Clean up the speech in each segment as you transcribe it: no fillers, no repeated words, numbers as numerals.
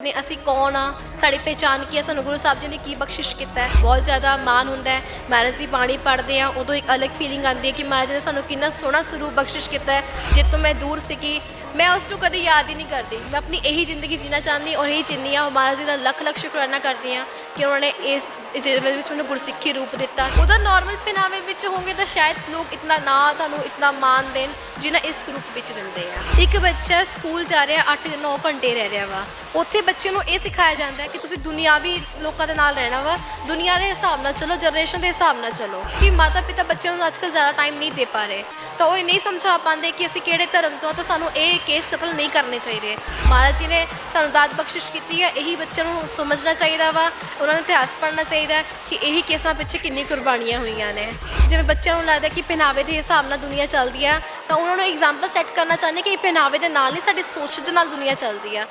ने असी कौन हाँ, साड़ी पहचान की है, सानू गुरु साहब जी ने की बख्शिश किया है। बहुत ज़्यादा मान होंदा है महाराज की बाणी पढ़ते हैं, उदों एक अलग फीलिंग आती है कि महाराज ने सानू कितना सोहना स्वरूप बख्शिश किया है। जिस तो मैं दूर सी मैं उसको कभी याद ही नहीं करती। मैं अपनी यही जिंदगी जीना चाहती और यही जीनी हाँ। महाराज जी का लख लख शुकराना करती हाँ कि उन्होंने इस मैंने गुरसिक्खी रूप दिता। उधर नॉर्मल पहनावे में होंगे तो शायद लोग इतना ना तुहानू इतना मान देन जिन्ना इस रूप में देंगे आ। एक बच्चा स्कूल जा रहा 8-9 घंटे रह रहा वा, उत्थे बच्चे को यह सिखाया जाता है कि तुसीं दुनियावी लोगों के नाल रहना वा, दुनिया के हिसाब नाल चलो, जनरेशन के हिसाब नाल चलो। कि माता पिता बच्चों को आजकल ज़्यादा टाइम नहीं दे पा रहे, तो वो नहीं समझा पाते कि असीं किहड़े धर्म तो सानू ये केस कतल नहीं करने चाहिए। महाराज जी ने सानू दात बख्शिश की है, यही बच्चों को समझना चाहिए वा, उन्होंने इतिहास पढ़ना चाहिए कि यही केसा पिछे कितनी कुर्बानियां हुई ने। जिवें बच्चों को लगता है कि पहनावे के हिसाब नाल दुनिया चलती है, तो उन्होंने एग्जाम्पल सैट करना चाहते कि पहनावे के नाल नहीं साडी सोच दे नाल दुनिया चलती है।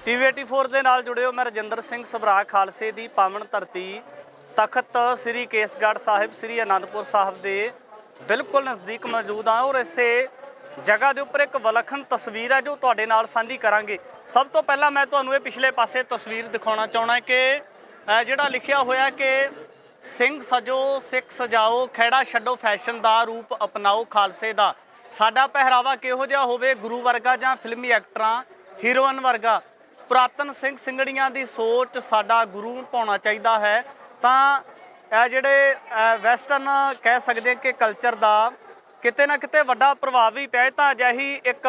TV 84 ਦੇ ਨਾਲ ਜੁੜੇ ਹੋ। ਮੈਂ ਰਜਿੰਦਰ ਸਿੰਘ ਸਭਰਾ ਖਾਲਸੇ ਦੀ ਪਾਵਨ ਧਰਤੀ ਤਖਤ ਸ੍ਰੀ ਕੇਸਗੜ੍ਹ ਸਾਹਿਬ ਸ੍ਰੀ ਅਨੰਦਪੁਰ ਸਾਹਿਬ ਦੇ ਬਿਲਕੁਲ ਨਜ਼ਦੀਕ ਮੌਜੂਦ ਹਾਂ ਔਰ ਇਸੇ ਜਗ੍ਹਾ ਦੇ ਉੱਪਰ ਇੱਕ ਵਿਲੱਖਣ ਤਸਵੀਰ ਹੈ ਜੋ ਤੁਹਾਡੇ ਨਾਲ ਸਾਂਝੀ ਕਰਾਂਗੇ। ਸਭ ਤੋਂ ਪਹਿਲਾਂ ਮੈਂ ਤੁਹਾਨੂੰ ਇਹ ਪਿਛਲੇ ਪਾਸੇ ਤਸਵੀਰ ਦਿਖਾਉਣਾ ਚਾਹੁੰਦਾ ਕਿ ਜਿਹੜਾ ਲਿਖਿਆ ਹੋਇਆ ਕਿ ਸਿੰਘ ਸਜੋ ਸਿੱਖ ਸਜਾਓ, ਖਹਿੜਾ ਛੱਡੋ ਫੈਸ਼ਨ ਦਾ ਰੂਪ ਅਪਣਾਓ ਖਾਲਸੇ ਦਾ। ਸਾਡਾ ਪਹਿਰਾਵਾ ਕਿਹੋ ਜਿਹਾ ਹੋਵੇ, ਗੁਰੂ ਵਰਗਾ ਜਾਂ ਫਿਲਮੀ ਐਕਟਰਾਂ ਹੀਰੋਇਨ ਵਰਗਾ। ਪੁਰਾਤਨ ਸਿੰਘ ਸਿੰਘੜੀਆਂ ਦੀ ਸੋਚ ਸਾਡਾ ਗੁਰੂ ਪਾਉਣਾ ਚਾਹੀਦਾ ਹੈ। ਤਾਂ ਇਹ ਜਿਹੜੇ ਵੈਸਟਰਨ ਕਹਿ ਸਕਦੇ ਕਿ ਕਲਚਰ ਦਾ ਕਿਤੇ ਨਾ ਕਿਤੇ ਵੱਡਾ ਪ੍ਰਭਾਵ ਵੀ ਪਿਆ। ਤਾਂ ਅਜਿਹੀ ਇੱਕ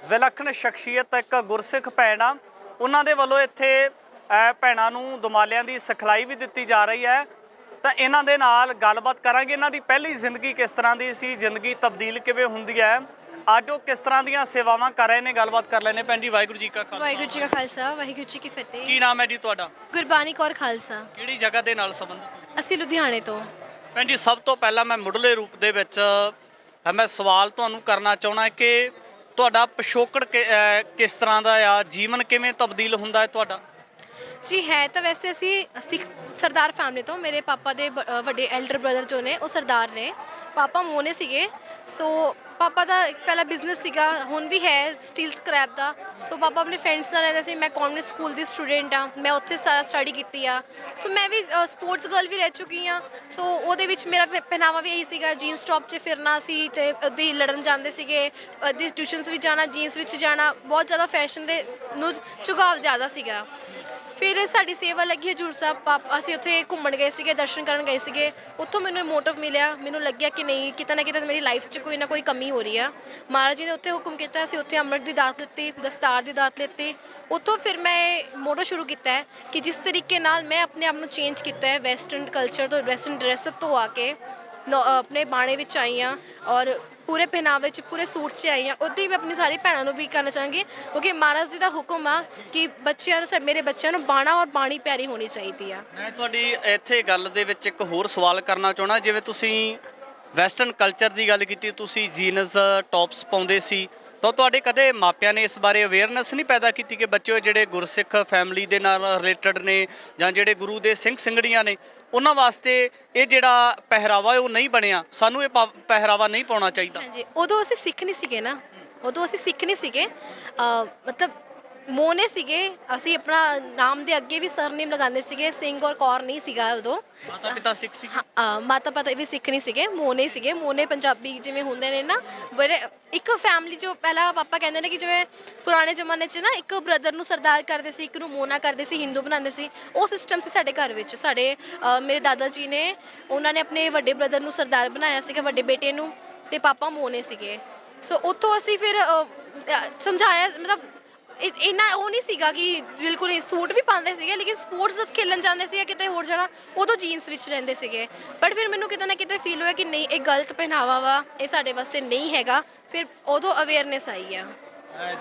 ਵਿਲੱਖਣ ਸ਼ਖਸੀਅਤ ਇੱਕ ਗੁਰਸਿੱਖ ਭੈਣ ਆ, ਉਹਨਾਂ ਦੇ ਵੱਲੋਂ ਇੱਥੇ ਭੈਣਾਂ ਨੂੰ ਦੁਮਾਲਿਆਂ ਦੀ ਸਿਖਲਾਈ ਵੀ ਦਿੱਤੀ ਜਾ ਰਹੀ ਹੈ। ਤਾਂ ਇਹਨਾਂ ਦੇ ਨਾਲ ਗੱਲਬਾਤ ਕਰਾਂਗੇ। ਇਹਨਾਂ ਦੀ ਪਹਿਲੀ ਜ਼ਿੰਦਗੀ ਕਿਸ ਤਰ੍ਹਾਂ ਦੀ ਸੀ, ਜ਼ਿੰਦਗੀ ਤਬਦੀਲ ਕਿਵੇਂ ਹੁੰਦੀ ਹੈ, ਅੱਜ ਉਹ ਕਿਸ ਤਰ੍ਹਾਂ ਦੀਆਂ ਸੇਵਾਵਾਂ ਕਰ ਰਹੇ ਨੇ, ਗੱਲਬਾਤ ਕਰ ਲੈਣੇ। ਭੈਣ ਜੀ ਵਾਹਿਗੁਰੂ ਜੀ ਕਾ ਖਾਲਸਾ। ਵਾਹਿਗੁਰੂ ਜੀ ਕਾ ਖਾਲਸਾ, ਵਾਹਿਗੁਰੂ ਜੀ ਕੀ ਫਤਿਹ। ਕੀ ਨਾਮ ਹੈ ਜੀ ਤੁਹਾਡਾ? ਗੁਰਬਾਣੀ ਕੌਰ ਖਾਲਸਾ। ਕਿਹੜੀ ਜਗ੍ਹਾ ਦੇ ਨਾਲ ਸੰਬੰਧਿਤ? ਅਸੀਂ ਲੁਧਿਆਣੇ ਤੋਂ। ਭੈਣ ਜੀ ਸਭ ਤੋਂ ਪਹਿਲਾਂ ਮੈਂ ਮੁੱਢਲੇ ਰੂਪ ਦੇ ਵਿੱਚ ਮੈਂ ਸਵਾਲ ਤੁਹਾਨੂੰ ਕਰਨਾ ਚਾਹੁੰਦਾ ਕਿ ਤੁਹਾਡਾ ਪਿਛੋਕੜ ਕਿਸ ਤਰ੍ਹਾਂ ਦਾ ਆ, ਜੀਵਨ ਕਿਵੇਂ ਤਬਦੀਲ ਹੁੰਦਾ ਹੈ ਤੁਹਾਡਾ? ਜੀ ਹੈ ਤਾਂ ਵੈਸੇ ਅਸੀਂ ਸਿੱਖ ਸਰਦਾਰ ਫੈਮਿਲੀ ਤੋਂ। ਮੇਰੇ ਪਾਪਾ ਦੇ ਵੱਡੇ ਐਲਡਰ ਬ੍ਰਦਰ ਜੋ ਨੇ ਉਹ ਸਰਦਾਰ ਨੇ। ਪਾਪਾ ਮੋਨੇ ਸੀਗੇ। ਸੋ ਪਾਪਾ ਦਾ ਪਹਿਲਾ ਬਿਜ਼ਨਸ ਸੀਗਾ, ਹੁਣ ਵੀ ਹੈ ਸਟੀਲ ਸਕ੍ਰੈਪ ਦਾ। ਸੋ ਪਾਪਾ ਆਪਣੇ ਫਰੈਂਡਸ ਨਾਲ ਰਹਿੰਦੇ ਸੀ। ਮੈਂ ਕਾਨਵੈਂਟ ਸਕੂਲ ਦੀ ਸਟੂਡੈਂਟ ਹਾਂ, ਮੈਂ ਉੱਥੇ ਸਾਰਾ ਸਟੱਡੀ ਕੀਤੀ ਆ। ਸੋ ਮੈਂ ਵੀ ਸਪੋਰਟਸ ਗਰਲ ਵੀ ਰਹਿ ਚੁੱਕੀ ਹਾਂ। ਸੋ ਉਹਦੇ ਵਿੱਚ ਮੇਰਾ ਪਹਿਨਾਵਾ ਵੀ ਇਹੀ ਸੀਗਾ, ਜੀਨਸ ਟੌਪ 'ਚ ਫਿਰਨਾ ਸੀ ਅਤੇ ਉਹਦੀ ਲੜਨ ਜਾਂਦੇ ਸੀਗੇ, ਉਹਦੀ ਟਿਊਸ਼ਨਸ ਵਿੱਚ ਜਾਣਾ, ਜੀਨਸ ਵਿੱਚ ਜਾਣਾ। ਬਹੁਤ ਜ਼ਿਆਦਾ ਫੈਸ਼ਨ ਦੇ ਨੂੰ ਝੁਕਾਵ ਜ਼ਿਆਦਾ ਸੀਗਾ। ਫਿਰ ਸਾਡੀ ਸੇਵਾ ਲੱਗੀ ਹਜ਼ੂਰ ਸਾਹਿਬ। ਅਸੀਂ ਉੱਥੇ ਘੁੰਮਣ ਗਏ ਸੀਗੇ, ਦਰਸ਼ਨ ਕਰਨ ਗਏ ਸੀਗੇ। ਉੱਥੋਂ ਮੈਨੂੰ ਮੋਟਿਵ ਮਿਲਿਆ, ਮੈਨੂੰ ਲੱਗਿਆ ਕਿ ਨਹੀਂ ਕਿਤੇ ਨਾ ਕਿਤੇ ਮੇਰੀ ਲਾਈਫ 'ਚ ਕੋਈ ਨਾ ਕੋਈ ਕਮੀ ਹੋ ਰਹੀ ਆ। ਮਹਾਰਾਜ ਜੀ ਨੇ ਉੱਥੇ ਹੁਕਮ ਕੀਤਾ, ਅਸੀਂ ਉੱਥੇ ਅੰਮ੍ਰਿਤ ਦੀ ਦਾਤ ਲਿੱਤੀ, ਦਸਤਾਰ ਦੀ ਦਾਤ ਲਿੱਤੀ। ਉੱਥੋਂ ਫਿਰ ਮੈਂ ਮੋਟੋ ਸ਼ੁਰੂ ਕੀਤਾ ਹੈ ਕਿ ਜਿਸ ਤਰੀਕੇ ਨਾਲ ਮੈਂ ਆਪਣੇ ਆਪ ਨੂੰ ਚੇਂਜ ਕੀਤਾ ਹੈ, ਵੈਸਟਰਨ ਕਲਚਰ ਤੋਂ, ਵੈਸਟਰਨ ਡਰੈਸਅਪ ਤੋਂ ਆ ਕੇ ਆਪਣੇ ਬਾਣੇ ਵਿੱਚ ਆਈ ਹਾਂ ਔਰ ਪੂਰੇ ਪਹਿਨਾਵੇ 'ਚ, ਪੂਰੇ ਸੂਟ 'ਚ ਆਈ ਹਾਂ। ਉੱਦਾਂ ਹੀ ਮੈਂ ਆਪਣੀ ਸਾਰੀ ਭੈਣਾਂ ਨੂੰ ਵੀ ਕਰਨਾ ਚਾਹਾਂਗੀ ਕਿਉਂਕਿ ਮਹਾਰਾਜ ਜੀ ਦਾ ਹੁਕਮ ਆ ਕਿ ਬੱਚਿਆਂ ਨੂੰ, ਮੇਰੇ ਬੱਚਿਆਂ ਨੂੰ ਬਾਣਾ ਔਰ ਬਾਣੀ ਪਿਆਰੀ ਹੋਣੀ ਚਾਹੀਦੀ ਆ। ਮੈਂ ਤੁਹਾਡੀ ਇੱਥੇ ਗੱਲ ਦੇ ਵਿੱਚ ਇੱਕ ਹੋਰ ਸਵਾਲ ਕਰਨਾ ਚਾਹੁੰਦਾ। ਜਿਵੇਂ ਤੁਸੀਂ ਵੈਸਟਰਨ ਕਲਚਰ ਦੀ ਗੱਲ ਕੀਤੀ, ਤੁਸੀਂ ਜੀਨਸ ਟੌਪਸ ਪਾਉਂਦੇ ਸੀ, ਤਾਂ ਤੁਹਾਡੇ ਕਦੇ ਮਾਪਿਆਂ ਨੇ ਇਸ ਬਾਰੇ ਅਵੇਅਰਨੈਸ ਨਹੀਂ ਪੈਦਾ ਕੀਤੀ ਕਿ ਬੱਚੇ ਜਿਹੜੇ ਗੁਰਸਿੱਖ ਫੈਮਿਲੀ ਦੇ ਨਾਲ ਰਿਲੇਟਡ ਨੇ ਜਾਂ ਜਿਹੜੇ ਗੁਰੂ ਦੇ ਸਿੰਘ ਸਿੰਘੜੀਆਂ ਨੇ, ਉਹਨਾਂ ਵਾਸਤੇ ਇਹ ਜਿਹੜਾ ਪਹਿਰਾਵਾ ਉਹ ਨਹੀਂ ਬਣਿਆ, ਸਾਨੂੰ ਇਹ ਪਹਿਰਾਵਾ ਨਹੀਂ ਪਾਉਣਾ ਚਾਹੀਦਾ? ਹਾਂਜੀ, ਉਦੋਂ ਅਸੀਂ ਸਿੱਖ ਨਹੀਂ ਸੀਗੇ ਨਾ, ਉਦੋਂ ਅਸੀਂ ਸਿੱਖ ਨਹੀਂ ਸੀਗੇ। ਮਤਲਬ ਮੋਨੇ ਸੀਗੇ ਅਸੀਂ, ਆਪਣਾ ਨਾਮ ਦੇ ਅੱਗੇ ਵੀ ਸਰਨੇਮ ਲਗਾਉਂਦੇ ਸੀਗੇ, ਸਿੰਘ ਔਰ ਕੌਰ ਨਹੀਂ ਸੀਗਾ ਉਦੋਂ। ਮਾਤਾ ਪਿਤਾ ਸਿੱਖ ਸੀ? ਮਾਤਾ ਪਿਤਾ ਵੀ ਸਿੱਖ ਨਹੀਂ ਸੀਗੇ, ਮੋਨੇ ਸੀਗੇ। ਮੋਨੇ ਪੰਜਾਬੀ ਜਿਵੇਂ ਹੁੰਦੇ ਨੇ ਨਾ, ਬੜੇ ਇੱਕ ਫੈਮਿਲੀ ਜੋ ਪਹਿਲਾਂ ਪਾਪਾ ਕਹਿੰਦੇ ਨੇ ਕਿ ਜਿਵੇਂ ਪੁਰਾਣੇ ਜ਼ਮਾਨੇ 'ਚ ਨਾ ਇੱਕ ਬ੍ਰਦਰ ਨੂੰ ਸਰਦਾਰ ਕਰਦੇ ਸੀ, ਇੱਕ ਨੂੰ ਮੋਨਾ ਕਰਦੇ ਸੀ, ਹਿੰਦੂ ਬਣਾਉਂਦੇ ਸੀ। ਉਹ ਸਿਸਟਮ ਸੀ ਸਾਡੇ ਘਰ ਵਿੱਚ। ਸਾਡੇ ਮੇਰੇ ਦਾਦਾ ਜੀ ਨੇ, ਉਹਨਾਂ ਨੇ ਆਪਣੇ ਵੱਡੇ ਬ੍ਰਦਰ ਨੂੰ ਸਰਦਾਰ ਬਣਾਇਆ ਸੀਗਾ, ਵੱਡੇ ਬੇਟੇ ਨੂੰ, ਅਤੇ ਪਾਪਾ ਮੋਨੇ ਸੀਗੇ। ਸੋ ਉੱਥੋਂ ਅਸੀਂ ਫਿਰ ਸਮਝਾਇਆ, ਮਤਲਬ ਇੰਨਾ ਉਹ ਨਹੀਂ ਸੀਗਾ ਕਿ ਬਿਲਕੁਲ ਹੀ ਸੂਟ ਵੀ ਪਾਉਂਦੇ ਸੀਗੇ, ਲੇਕਿਨ ਸਪੋਰਟਸ ਜਦ ਖੇਲਣ ਜਾਂਦੇ ਸੀਗੇ ਕਿਤੇ ਹੋਰ ਜਾਣਾ, ਉਦੋਂ ਜੀਨਸ ਵਿੱਚ ਰਹਿੰਦੇ ਸੀਗੇ। ਬਟ ਫਿਰ ਮੈਨੂੰ ਕਿਤੇ ਨਾ ਕਿਤੇ ਫੀਲ ਹੋਇਆ ਕਿ ਨਹੀਂ, ਇਹ ਗਲਤ ਪਹਿਨਾਵਾ ਵਾ, ਇਹ ਸਾਡੇ ਵਾਸਤੇ ਨਹੀਂ ਹੈਗਾ। ਫਿਰ ਉਦੋਂ ਅਵੇਅਰਨੈਸ ਆਈ ਆ।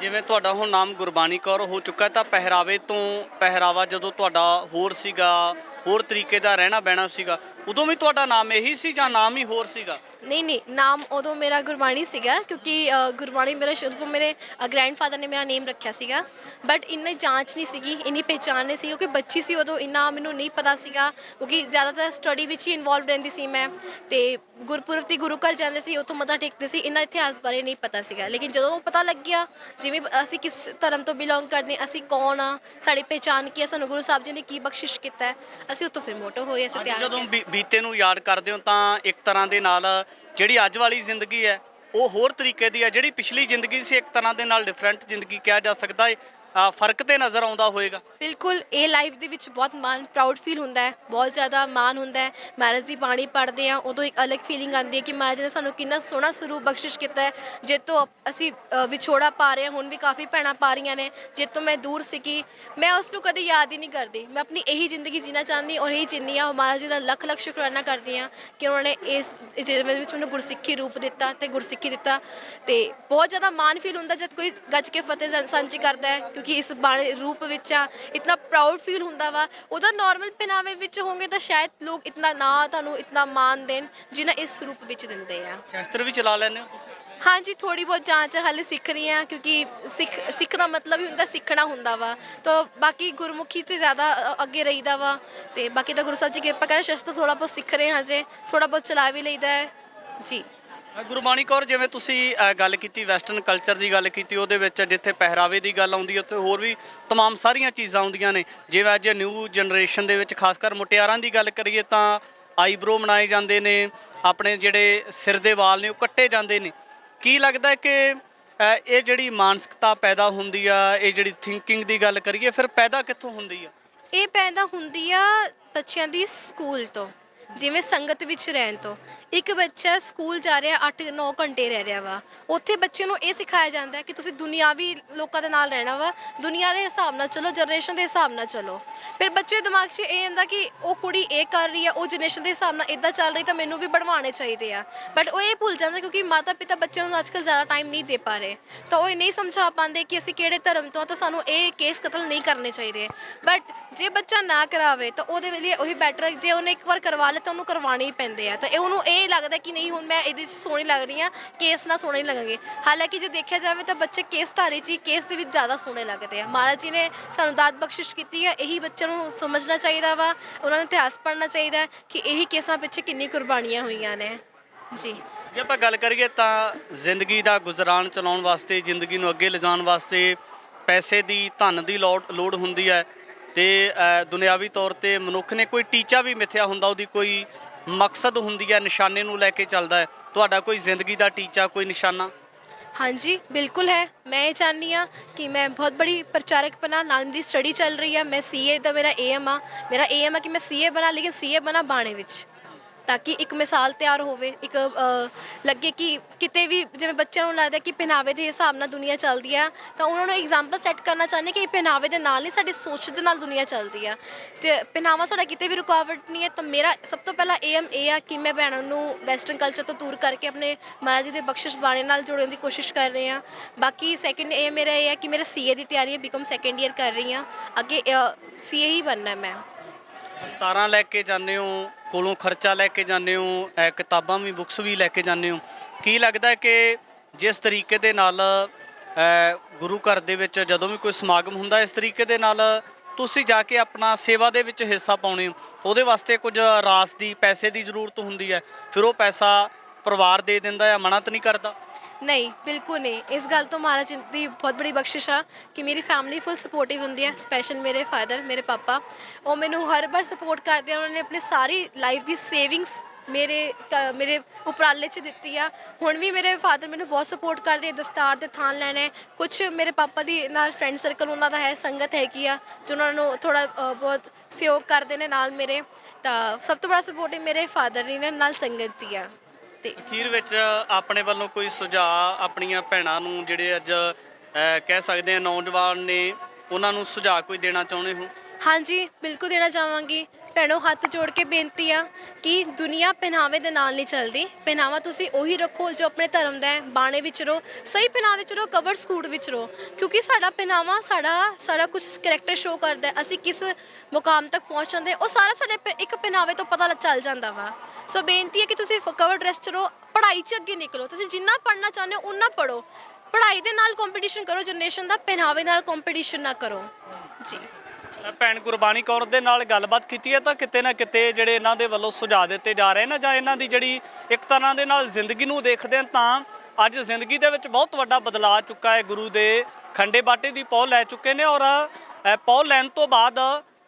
ਜਿਵੇਂ ਤੁਹਾਡਾ ਹੁਣ ਨਾਮ ਗੁਰਬਾਣੀ ਕੌਰ ਹੋ ਚੁੱਕਾ, ਤਾਂ ਪਹਿਰਾਵੇ ਤੋਂ ਪਹਿਰਾਵਾ ਜਦੋਂ ਤੁਹਾਡਾ ਹੋਰ ਸੀਗਾ, ਹੋਰ ਤਰੀਕੇ ਦਾ ਰਹਿਣਾ ਬਹਿਣਾ ਸੀਗਾ, ਉਦੋਂ ਵੀ ਤੁਹਾਡਾ ਨਾਮ ਇਹੀ ਸੀ ਜਾਂ ਨਾਮ ਹੀ ਹੋਰ ਸੀਗਾ? ਨਹੀਂ ਨਾਮ ਉਦੋਂ ਮੇਰਾ ਗੁਰਬਾਣੀ ਸੀਗਾ, ਕਿਉਂਕਿ ਗੁਰਬਾਣੀ ਮੇਰਾ ਸ਼ੁਰੂ ਤੋਂ ਮੇਰੇ ਗ੍ਰੈਂਡਫਾਦਰ ਨੇ ਮੇਰਾ ਨੇਮ ਰੱਖਿਆ ਸੀਗਾ। ਬਟ ਇੰਨੀ ਜਾਂਚ ਨਹੀਂ ਸੀਗੀ, ਇੰਨੀ ਪਹਿਚਾਣ ਨਹੀਂ ਸੀ, ਕਿਉਂਕਿ ਬੱਚੀ ਸੀ ਉਦੋਂ, ਇੰਨਾ ਮੈਨੂੰ ਨਹੀਂ ਪਤਾ ਸੀਗਾ, ਕਿਉਂਕਿ ਜ਼ਿਆਦਾਤਰ ਸਟੱਡੀ ਵਿੱਚ ਹੀ ਇਨਵੋਲਵ ਰਹਿੰਦੀ ਸੀ ਮੈਂ। ਤੇ ਗੁਰਪੁਰਬ 'ਤੇ ਗੁਰੂ ਘਰ ਜਾਂਦੇ ਸੀ, ਉੱਥੋਂ ਮੱਥਾ ਟੇਕਦੇ ਸੀ, ਇੰਨਾ ਇਤਿਹਾਸ ਬਾਰੇ ਨਹੀਂ ਪਤਾ ਸੀਗਾ। ਲੇਕਿਨ ਜਦੋਂ ਉਹ ਪਤਾ ਲੱਗਿਆ, ਜਿਵੇਂ ਅਸੀਂ ਕਿਸ ਧਰਮ ਤੋਂ ਬਿਲੋਂਗ ਕਰਦੇ, ਅਸੀਂ ਕੌਣ ਆ, ਸਾਡੀ ਪਹਿਚਾਣ ਕੀ ਹੈ, ਸਾਨੂੰ ਗੁਰੂ ਸਾਹਿਬ ਜੀ ਨੇ ਕੀ ਬਖਸ਼ਿਸ਼ ਕੀਤਾ ਹੈ, ਅਸੀਂ ਉੱਥੋਂ ਫਿਰ ਮੋਟੋ ਹੋਏ, ਅਸੀਂ ਤਿਆਰ ਜਦੋਂ ਹੋਏ। ਬੀਤੇ ਨੂੰ ਯਾਦ ਕਰਦੇ ਹੋ ਤਾਂ ਇੱਕ ਤਰ੍ਹਾਂ ਦੇ ਨਾਲ ਜਿਹੜੀ ਅੱਜ ਵਾਲੀ ਜ਼ਿੰਦਗੀ ਹੈ ਉਹ ਹੋਰ ਤਰੀਕੇ ਦੀ ਹੈ, ਜਿਹੜੀ ਪਿਛਲੀ ਜ਼ਿੰਦਗੀ ਸੀ ਇੱਕ ਤਰ੍ਹਾਂ ਦੇ ਨਾਲ ਡਿਫਰੈਂਟ ਜ਼ਿੰਦਗੀ ਕਿਹਾ ਜਾ ਸਕਦਾ ਹੈ। ਫਰਕ ਤੇ ਨਜ਼ਰ ਆਉਂਦਾ ਹੋਏਗਾ। ਬਿਲਕੁਲ, ਇਹ ਲਾਈਫ ਦੇ ਵਿੱਚ ਬਹੁਤ ਮਾਣ, ਪ੍ਰਾਊਡ ਫੀਲ ਹੁੰਦਾ ਹੈ, ਬਹੁਤ ਜ਼ਿਆਦਾ ਮਾਣ ਹੁੰਦਾ ਹੈ। ਮੈਰਿਜ ਦੀ ਬਾਣੀ ਪੜ੍ਹਦੇ ਹਾਂ ਉਦੋਂ ਇੱਕ ਅਲੱਗ ਫੀਲਿੰਗ ਆਉਂਦੀ ਹੈ ਕਿ ਮਹਾਰਾਜ ਨੇ ਸਾਨੂੰ ਕਿੰਨਾ ਸੋਹਣਾ ਸਰੂਪ ਬਖਸ਼ਿਸ਼ ਕੀਤਾ ਹੈ, ਜਿਸ ਤੋਂ ਅਸੀਂ ਵਿਛੋੜਾ ਪਾ ਰਹੇ ਹਾਂ। ਹੁਣ ਵੀ ਕਾਫੀ ਭੈਣਾਂ ਪਾ ਰਹੀਆਂ ਨੇ, ਜਿਸ ਤੋਂ ਮੈਂ ਦੂਰ ਸੀਗੀ, ਮੈਂ ਉਸ ਨੂੰ ਕਦੇ ਯਾਦ ਹੀ ਨਹੀਂ ਕਰਦੀ। ਮੈਂ ਆਪਣੀ ਇਹੀ ਜ਼ਿੰਦਗੀ ਜੀਣਾ ਚਾਹੁੰਦੀ ਔਰ ਇਹੀ ਜੀਂਦੀ ਹਾਂ। ਮਹਾਰਾਜ ਜੀ ਦਾ ਲੱਖ ਲੱਖ ਸ਼ੁਕਰਾਨਾ ਕਰਦੀ ਹਾਂ ਕਿ ਉਹਨਾਂ ਨੇ ਇਸ ਜਿਹਦੇ ਵਿੱਚ ਮੈਨੂੰ ਗੁਰਸਿੱਖੀ ਰੂਪ ਦਿੱਤਾ ਅਤੇ ਗੁਰਸਿੱਖੀ ਦਿੱਤਾ। ਅਤੇ ਬਹੁਤ ਜ਼ਿਆਦਾ ਮਾਣ ਫੀਲ ਹੁੰਦਾ ਜਦ ਕੋਈ ਗੱਜ ਕੇ ਫਤਿਹ ਸਾਂਝੀ ਕਰਦਾ ਹੈ, ਕਿਉਂਕਿ ਇਸ ਬਾਣੇ ਰੂਪ ਵਿੱਚ ਆ, ਇਤਨਾ ਪ੍ਰਾਊਡ ਫੀਲ ਹੁੰਦਾ ਵਾ। ਉਹਦਾ ਨਾਰਮਲ ਪਹਿਨਾਵੇ ਵਿੱਚ ਹੋਣਗੇ ਤਾਂ ਸ਼ਾਇਦ ਲੋਕ ਇਤਨਾ ਨਾ ਤੁਹਾਨੂੰ ਇਤਨਾ ਮਾਣ ਦੇਣ ਜਿੰਨਾ ਇਸ ਰੂਪ ਵਿੱਚ ਦਿੰਦੇ ਆ। ਸ਼ਸਤਰ ਵੀ ਚਲਾ ਲੈਂਦੇ ਹੋ ਤੁਸੀਂ? ਹਾਂਜੀ, ਥੋੜ੍ਹੀ ਬਹੁਤ ਜਾਂਚ ਹਾਲੇ ਸਿੱਖ ਰਹੀ ਹਾਂ, ਕਿਉਂਕਿ ਸਿੱਖ ਦਾ ਮਤਲਬ ਹੀ ਹੁੰਦਾ ਸਿੱਖਣਾ ਹੁੰਦਾ ਵਾ। ਤਾਂ ਬਾਕੀ ਗੁਰਮੁਖੀ 'ਚ ਜ਼ਿਆਦਾ ਅੱਗੇ ਰਹੀਦਾ ਵਾ, ਅਤੇ ਬਾਕੀ ਤਾਂ ਗੁਰੂ ਸਾਹਿਬ ਜੀ ਕਿਰਪਾ ਕਰੇ, ਸ਼ਸਤਰ ਥੋੜ੍ਹਾ ਬਹੁਤ ਸਿੱਖ ਰਹੇ ਹਾਂ, ਹਜੇ ਥੋੜ੍ਹਾ ਬਹੁਤ ਚਲਾ ਵੀ ਲਈਦਾ ਹੈ ਜੀ। ਗੁਰਬਾਣੀ ਕੌਰ, ਜਿਵੇਂ ਤੁਸੀਂ ਗੱਲ ਕੀਤੀ ਵੈਸਟਰਨ ਕਲਚਰ ਦੀ ਗੱਲ ਕੀਤੀ, ਉਹਦੇ ਵਿੱਚ ਜਿੱਥੇ ਪਹਿਰਾਵੇ ਦੀ ਗੱਲ ਆਉਂਦੀ ਹੈ ਉੱਥੇ ਹੋਰ ਵੀ ਤਮਾਮ ਸਾਰੀਆਂ ਚੀਜ਼ਾਂ ਆਉਂਦੀਆਂ ਨੇ। ਜਿਵੇਂ ਅੱਜ ਨਿਊ ਜਨਰੇਸ਼ਨ ਦੇ ਵਿੱਚ ਖਾਸ ਕਰ ਮੁਟਿਆਰਾਂ ਦੀ ਗੱਲ ਕਰੀਏ ਤਾਂ ਆਈਬਰੋ ਬਣਾਏ ਜਾਂਦੇ ਨੇ, ਆਪਣੇ ਜਿਹੜੇ ਸਿਰ ਦੇ ਵਾਲ ਨੇ ਉਹ ਕੱਟੇ ਜਾਂਦੇ ਨੇ। ਕੀ ਲੱਗਦਾ ਕਿ ਇਹ ਜਿਹੜੀ ਮਾਨਸਿਕਤਾ ਪੈਦਾ ਹੁੰਦੀ ਆ, ਇਹ ਜਿਹੜੀ ਥਿੰਕਿੰਗ ਦੀ ਗੱਲ ਕਰੀਏ, ਫਿਰ ਪੈਦਾ ਕਿੱਥੋਂ ਹੁੰਦੀ ਆ? ਇਹ ਪੈਦਾ ਹੁੰਦੀ ਆ ਬੱਚਿਆਂ ਦੀ ਸਕੂਲ ਤੋਂ, ਜਿਵੇਂ ਸੰਗਤ ਵਿੱਚ ਰਹਿਣ ਤੋਂ। ਇੱਕ ਬੱਚਾ ਸਕੂਲ ਜਾ ਰਿਹਾ, 8-9 ਘੰਟੇ ਰਹਿ ਰਿਹਾ ਵਾ, ਉੱਥੇ ਬੱਚੇ ਨੂੰ ਇਹ ਸਿਖਾਇਆ ਜਾਂਦਾ ਕਿ ਤੁਸੀਂ ਦੁਨਿਆਵੀ ਲੋਕਾਂ ਦੇ ਨਾਲ ਰਹਿਣਾ ਵਾ, ਦੁਨੀਆ ਦੇ ਹਿਸਾਬ ਨਾਲ ਚਲੋ, ਜਨਰੇਸ਼ਨ ਦੇ ਹਿਸਾਬ ਨਾਲ ਚਲੋ। ਫਿਰ ਬੱਚੇ ਦੇ ਦਿਮਾਗ 'ਚ ਇਹ ਹੁੰਦਾ ਕਿ ਉਹ ਕੁੜੀ ਇਹ ਕਰ ਰਹੀ ਆ, ਉਹ ਜਨਰੇਸ਼ਨ ਦੇ ਹਿਸਾਬ ਨਾਲ ਇੱਦਾਂ ਚੱਲ ਰਹੀ, ਤਾਂ ਮੈਨੂੰ ਵੀ ਬਣਵਾਉਣੇ ਚਾਹੀਦੇ ਆ। ਬਟ ਉਹ ਇਹ ਭੁੱਲ ਜਾਂਦਾ, ਕਿਉਂਕਿ ਮਾਤਾ ਪਿਤਾ ਬੱਚਿਆਂ ਨੂੰ ਅੱਜ ਕੱਲ੍ਹ ਜ਼ਿਆਦਾ ਟਾਈਮ ਨਹੀਂ ਦੇ ਪਾ ਰਹੇ, ਤਾਂ ਉਹ ਇਹ ਨਹੀਂ ਸਮਝਾ ਪਾਉਂਦੇ ਕਿ ਅਸੀਂ ਕਿਹੜੇ ਧਰਮ ਤੋਂ, ਤਾਂ ਸਾਨੂੰ ਇਹ ਕੇਸ ਕਤਲ ਨਹੀਂ ਕਰਨੇ ਚਾਹੀਦੇ। ਬਟ ਜੇ ਬੱਚਾ ਨਾ ਕਰਾਵੇ ਤਾਂ ਉਹਦੇ ਲਈ ਉਹੀ ਬੈਟਰ ਹੈ। ਜੇ ਉਹਨੇ ਇੱਕ ਵਾਰ ਕਰਵਾ ਲਿਆ ਤਾਂ ਉਹਨੂੰ ਕਰਵਾਉਣੇ ਹੀ ਪੈਂਦੇ ਆ, ਤਾਂ ਉਹਨੂੰ ਇਹ ਲੱਗਦਾ ਕਿ ਨਹੀਂ ਹੁਣ ਮੈਂ ਇਹਦੇ 'ਚ ਸੋਹਣੀ ਲੱਗ ਰਹੀ ਹਾਂ, ਕੇਸ ਨਾਲ ਸੋਹਣੇ ਲੱਗਣਗੇ। ਹਾਲਾਂਕਿ ਜੇ ਦੇਖਿਆ ਜਾਵੇ ਤਾਂ ਬੱਚੇ ਕੇਸਧਾਰੀ 'ਚ ਹੀ, ਕੇਸ ਦੇ ਵਿੱਚ ਜ਼ਿਆਦਾ ਸੋਹਣੇ ਲੱਗਦੇ ਆ। ਮਹਾਰਾਜ ਜੀ ਨੇ ਸਾਨੂੰ ਦਾਤ ਬਖਸ਼ਿਸ਼ ਕੀਤੀ ਹੈ, ਇਹੀ ਬੱਚਿਆਂ ਨੂੰ ਸਮਝਣਾ ਚਾਹੀਦਾ ਵਾ, ਉਹਨਾਂ ਨੂੰ ਇਤਿਹਾਸ ਪੜ੍ਹਨਾ ਚਾਹੀਦਾ ਕਿ ਇਹੀ ਕੇਸਾਂ ਪਿੱਛੇ ਕਿੰਨੀ ਕੁਰਬਾਨੀਆਂ ਹੋਈਆਂ ਨੇ ਜੀ। ਜੇ ਆਪਾਂ ਗੱਲ ਕਰੀਏ ਤਾਂ ਜ਼ਿੰਦਗੀ ਦਾ ਗੁਜ਼ਰਾਨ ਚਲਾਉਣ ਵਾਸਤੇ, ਜ਼ਿੰਦਗੀ ਨੂੰ ਅੱਗੇ ਲਿਜਾਣ ਵਾਸਤੇ ਪੈਸੇ ਦੀ, ਧਨ ਦੀ ਲੋੜ ਹੁੰਦੀ ਹੈ, ਅਤੇ ਦੁਨਿਆਵੀ ਤੌਰ 'ਤੇ ਮਨੁੱਖ ਨੇ ਕੋਈ ਟੀਚਾ ਵੀ ਮਿੱਥਿਆ ਹੁੰਦਾ, ਉਹਦੀ ਕੋਈ ਮਕਸਦ ਹੁੰਦੀ ਹੈ, ਨਿਸ਼ਾਨੇ ਨੂੰ ਲੈ ਕੇ ਚੱਲਦਾ ਹੈ। ਤੁਹਾਡਾ ਕੋਈ ਜ਼ਿੰਦਗੀ ਦਾ ਟੀਚਾ, ਕੋਈ ਨਿਸ਼ਾਨਾ? ਹਾਂਜੀ ਬਿਲਕੁਲ ਹੈ। ਮੈਂ ਇਹ ਚਾਹੁੰਦੀ ਹਾਂ ਕਿ ਮੈਂ ਬਹੁਤ ਬੜੀ ਪ੍ਰਚਾਰਕ ਬਣਾ, ਨਾਲ ਮੇਰੀ ਸਟੱਡੀ ਚੱਲ ਰਹੀ ਹੈ, ਮੈਂ CA ਦਾ ਮੇਰਾ ਏਮ ਆ ਕਿ ਮੈਂ CA ਬਣਾ, ਲੇਕਿਨ CA ਬਣਾ ਬਾਣੇ ਵਿੱਚ, ਤਾਂ ਕਿ ਇੱਕ ਮਿਸਾਲ ਤਿਆਰ ਹੋਵੇ, ਇੱਕ ਲੱਗੇ ਕਿ ਕਿਤੇ ਵੀ ਜਿਵੇਂ ਬੱਚਿਆਂ ਨੂੰ ਲੱਗਦਾ ਕਿ ਪਹਿਨਾਵੇ ਦੇ ਹਿਸਾਬ ਨਾਲ ਦੁਨੀਆ ਚੱਲਦੀ ਆ, ਤਾਂ ਉਹਨਾਂ ਨੂੰ ਐਗਜ਼ਾਮਪਲ ਸੈੱਟ ਕਰਨਾ ਚਾਹੁੰਦੇ ਕਿ ਇਹ ਪਹਿਨਾਵੇ ਦੇ ਨਾਲ ਨਹੀਂ, ਸਾਡੀ ਸੋਚ ਦੇ ਨਾਲ ਦੁਨੀਆ ਚੱਲਦੀ ਆ, ਅਤੇ ਪਹਿਨਾਵਾ ਸਾਡਾ ਕਿਤੇ ਵੀ ਰੁਕਾਵਟ ਨਹੀਂ ਹੈ। ਤਾਂ ਮੇਰਾ ਸਭ ਤੋਂ ਪਹਿਲਾ ਏਮ ਇਹ ਆ ਕਿ ਮੈਂ ਭੈਣਾਂ ਨੂੰ ਵੈਸਟਰਨ ਕਲਚਰ ਤੋਂ ਦੂਰ ਕਰਕੇ ਆਪਣੇ ਮਹਾਰਾਜ ਜੀ ਦੇ ਬਖਸ਼ਿਸ਼ ਬਾਣੇ ਨਾਲ ਜੋੜਨ ਦੀ ਕੋਸ਼ਿਸ਼ ਕਰ ਰਹੇ ਹਾਂ। ਬਾਕੀ ਸੈਕਿੰਡ ਏਮ ਮੇਰਾ ਇਹ ਹੈ ਕਿ ਮੇਰੇ CA ਦੀ ਤਿਆਰੀ ਹੈ, BCom ਸੈਕਿੰਡ ਈਅਰ ਕਰ ਰਹੀ ਹਾਂ, ਅੱਗੇ CA ਹੀ ਬਣਨਾ ਮੈਂ। ਦਸਤਾਰਾਂ ਲੈ ਕੇ ਜਾਂਦੇ ਹੋ, ਕੋਲੋਂ ਖਰਚਾ ਲੈ ਕੇ ਜਾਂਦੇ ਹੋ, ਕਿਤਾਬਾਂ ਵੀ, ਬੁੱਕਸ ਵੀ ਲੈ ਕੇ ਜਾਂਦੇ ਹੋ। ਕੀ ਲੱਗਦਾ ਕਿ ਜਿਸ ਤਰੀਕੇ ਦੇ ਨਾਲ ਗੁਰੂ ਘਰ ਦੇ ਵਿੱਚ ਜਦੋਂ ਵੀ ਕੋਈ ਸਮਾਗਮ ਹੁੰਦਾ, ਇਸ ਤਰੀਕੇ ਦੇ ਨਾਲ ਤੁਸੀਂ ਜਾ ਕੇ ਆਪਣਾ ਸੇਵਾ ਦੇ ਵਿੱਚ ਹਿੱਸਾ ਪਾਉਂਦੇ ਹੋ, ਉਹਦੇ ਵਾਸਤੇ ਕੁਝ ਰਾਸ ਦੀ, ਪੈਸੇ ਦੀ ਜ਼ਰੂਰਤ ਹੁੰਦੀ ਹੈ, ਫਿਰ ਉਹ ਪੈਸਾ ਪਰਿਵਾਰ ਦੇ ਦਿੰਦਾ ਹੈ, ਮਨਾ ਤਾਂ ਨਹੀਂ ਕਰਦਾ? ਨਹੀਂ, ਬਿਲਕੁਲ ਨਹੀਂ। ਇਸ ਗੱਲ ਤੋਂ ਮਹਾਰਾਜ ਜੀ ਦੀ ਬਹੁਤ ਬੜੀ ਬਖਸ਼ਿਸ਼ ਆ ਕਿ ਮੇਰੀ ਫੈਮਿਲੀ ਫੁੱਲ ਸਪੋਰਟਿਵ ਹੁੰਦੀ ਹੈ, ਸਪੈਸ਼ਲ ਮੇਰੇ ਫਾਦਰ, ਮੇਰੇ ਪਾਪਾ, ਉਹ ਮੈਨੂੰ ਹਰ ਵਾਰ ਸਪੋਰਟ ਕਰਦੇ ਆ। ਉਹਨਾਂ ਨੇ ਆਪਣੀ ਸਾਰੀ ਲਾਈਫ ਦੀ ਸੇਵਿੰਗਸ ਮੇਰੇ ਉਪਰਾਲੇ 'ਚ ਦਿੱਤੀ ਆ। ਹੁਣ ਵੀ ਮੇਰੇ ਫਾਦਰ ਮੈਨੂੰ ਬਹੁਤ ਸਪੋਰਟ ਕਰਦੇ, ਦਸਤਾਰ ਦੇ ਥਾਨ ਲੈਣੇ। ਕੁਛ ਮੇਰੇ ਪਾਪਾ ਦੀ ਨਾਲ ਫਰੈਂਡ ਸਰਕਲ ਉਹਨਾਂ ਦਾ ਹੈ, ਸੰਗਤ ਹੈਗੀ ਆ ਜੋ ਉਹਨਾਂ ਨੂੰ ਥੋੜ੍ਹਾ ਬਹੁਤ ਸਹਿਯੋਗ ਕਰਦੇ ਨੇ ਨਾਲ ਮੇਰੇ। ਤਾਂ ਸਭ ਤੋਂ ਬੜਾ ਸਪੋਰਟ ਮੇਰੇ ਫਾਦਰ ਹੀ ਨੇ, ਨਾਲ ਸੰਗਤ ਦੀ ਆ। ਤੇ ਅਖੀਰ ਵਿੱਚ ਆਪਣੇ ਵੱਲੋਂ ਕੋਈ ਸੁਝਾਅ ਆਪਣੀਆਂ ਭੈਣਾਂ ਨੂੰ, ਜਿਹੜੇ ਅੱਜ ਕਹਿ ਸਕਦੇ ਆ ਨੌਜਵਾਨ ਨੇ, ਉਹਨਾਂ ਨੂੰ ਸੁਝਾਅ ਕੋਈ ਦੇਣਾ ਚਾਹੁੰਦੇ ਹੋ? ਹਾਂਜੀ ਬਿਲਕੁਲ ਦੇਣਾ ਚਾਹਾਂਗੀ ਭੈਣੋ ਹੱਥ ਜੋੜ ਕੇ ਬੇਨਤੀ ਆ ਕਿ ਦੁਨੀਆ ਪਹਿਨਾਵੇ ਦੇ ਨਾਲ ਨਹੀਂ ਚੱਲਦੀ। ਪਹਿਨਾਵਾ ਤੁਸੀਂ ਉਹੀ ਰੱਖੋ ਜੋ ਆਪਣੇ ਧਰਮ ਦਾ ਹੈ। ਬਾਣੇ ਵਿੱਚ ਰਹੋ, ਸਹੀ ਪਹਿਨਾਵੇ ਵਿੱਚ ਰਹੋ, ਕਵਰ ਸੂਟ ਵਿੱਚ ਰਹੋ, ਕਿਉਂਕਿ ਸਾਡਾ ਪਹਿਨਾਵਾ ਸਾਰਾ ਕੁਝ ਕਰੈਕਟਰ ਸ਼ੋ ਕਰਦਾ ਹੈ। ਅਸੀਂ ਕਿਸ ਮੁਕਾਮ ਤੱਕ ਪਹੁੰਚ ਜਾਂਦੇ ਉਹ ਸਾਰਾ ਸਾਡੇ ਇੱਕ ਪਹਿਨਾਵੇ ਤੋਂ ਪਤਾ ਚੱਲ ਜਾਂਦਾ ਵਾ। ਸੋ ਬੇਨਤੀ ਹੈ ਕਿ ਤੁਸੀਂ ਕਵਰ ਡਰੈਸ 'ਚ ਰਹੋ, ਪੜ੍ਹਾਈ 'ਚ ਅੱਗੇ ਨਿਕਲੋ। ਤੁਸੀਂ ਜਿੰਨਾ ਪੜ੍ਹਨਾ ਚਾਹੁੰਦੇ ਹੋ ਉਨਾ ਪੜ੍ਹੋ। ਪੜ੍ਹਾਈ ਦੇ ਨਾਲ ਕੰਪੀਟੀਸ਼ਨ ਕਰੋ ਜਨਰੇਸ਼ਨ ਦਾ, ਪਹਿਨਾਵੇ ਨਾਲ ਕੰਪੀਟੀਸ਼ਨ ਨਾ ਕਰੋ ਜੀ। ਭੈਣ ਗੁਰਬਾਣੀ ਕੌਰ ਦੇ ਨਾਲ ਗੱਲਬਾਤ ਕੀਤੀ ਹੈ ਤਾਂ ਕਿਤੇ ਨਾ ਕਿਤੇ ਜਿਹੜੇ ਇਹਨਾਂ ਦੇ ਵੱਲੋਂ ਸੁਝਾਅ ਦਿੱਤੇ ਜਾ ਰਹੇ ਨੇ ਜਾਂ ਇਹਨਾਂ ਦੀ ਜਿਹੜੀ ਇੱਕ ਤਰ੍ਹਾਂ ਦੇ ਨਾਲ ਜ਼ਿੰਦਗੀ ਨੂੰ ਦੇਖਦੇ ਹਨ ਤਾਂ ਅੱਜ ਜ਼ਿੰਦਗੀ ਦੇ ਵਿੱਚ ਬਹੁਤ ਵੱਡਾ ਬਦਲਾਅ ਆ ਚੁੱਕਾ ਹੈ। ਗੁਰੂ ਦੇ ਖੰਡੇ ਬਾਟੇ ਦੀ ਪਹੁ ਲੈ ਚੁੱਕੇ ਨੇ ਔਰ ਪਹੁ ਲੈਣ ਤੋਂ ਬਾਅਦ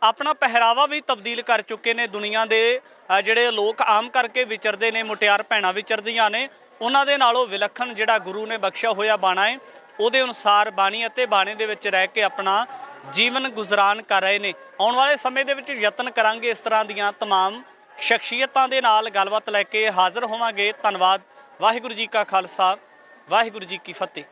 ਆਪਣਾ ਪਹਿਰਾਵਾ ਵੀ ਤਬਦੀਲ ਕਰ ਚੁੱਕੇ ਨੇ। ਦੁਨੀਆ ਦੇ ਜਿਹੜੇ ਲੋਕ ਆਮ ਕਰਕੇ ਵਿਚਰਦੇ ਨੇ, ਮੁਟਿਆਰ ਭੈਣਾਂ ਵਿਚਰਦੀਆਂ ਨੇ, ਉਹਨਾਂ ਦੇ ਨਾਲੋਂ ਵਿਲੱਖਣ ਜਿਹੜਾ ਗੁਰੂ ਨੇ ਬਖਸ਼ਿਆ ਹੋਇਆ ਬਾਣਾ ਹੈ ਉਹਦੇ ਅਨੁਸਾਰ ਬਾਣੀ ਅਤੇ ਬਾਣੇ ਦੇ ਵਿੱਚ ਰਹਿ ਕੇ ਆਪਣਾ ਜੀਵਨ ਗੁਜ਼ਰਾਨ ਕਰ ਰਹੇ ਨੇ। ਆਉਣ ਵਾਲੇ ਸਮੇਂ ਦੇ ਵਿੱਚ ਯਤਨ ਕਰਾਂਗੇ ਇਸ ਤਰ੍ਹਾਂ ਦੀਆਂ तमाम ਸ਼ਖਸੀਅਤਾਂ ਦੇ ਨਾਲ ਗੱਲਬਾਤ ਲੈ ਕੇ ਹਾਜ਼ਰ ਹੋਵਾਂਗੇ। ਧੰਨਵਾਦ। ਵਾਹਿਗੁਰੂ ਜੀ ਕਾ ਖਾਲਸਾ, ਵਾਹਿਗੁਰੂ ਜੀ ਕੀ ਫਤਿਹ।